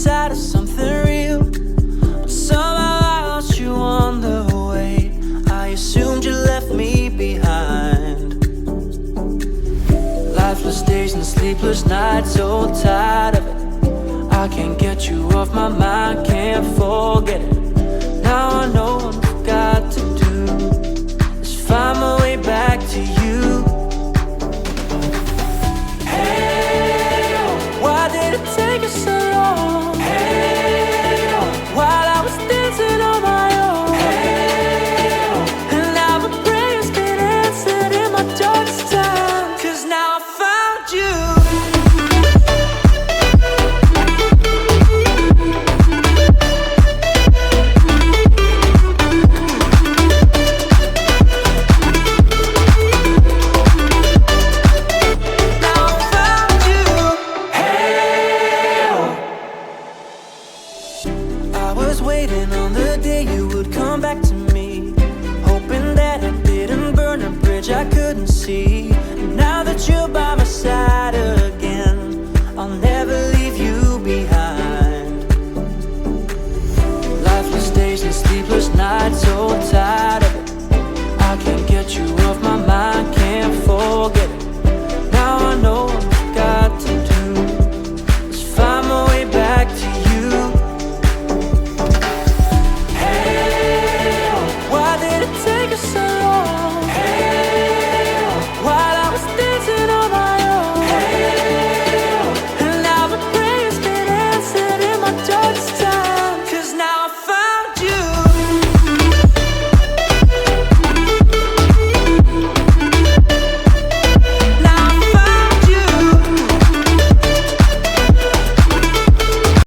tired of something real, but somehow I lost you on the way. I assumed you left me behind. Lifeless days and sleepless nights, so tired of it. I can't get you off my mind, can't forget it. Now I know what I've got to do is find my way back to you. Hey, why did it take us so long? Hey, while I was dancing on my own. Hey, and now my prayers get answered in my darkest time. 'Cause now I found you. Waiting on the day you would come back to me, hoping that I didn't burn a bridge I couldn't see. And now that you're by my side,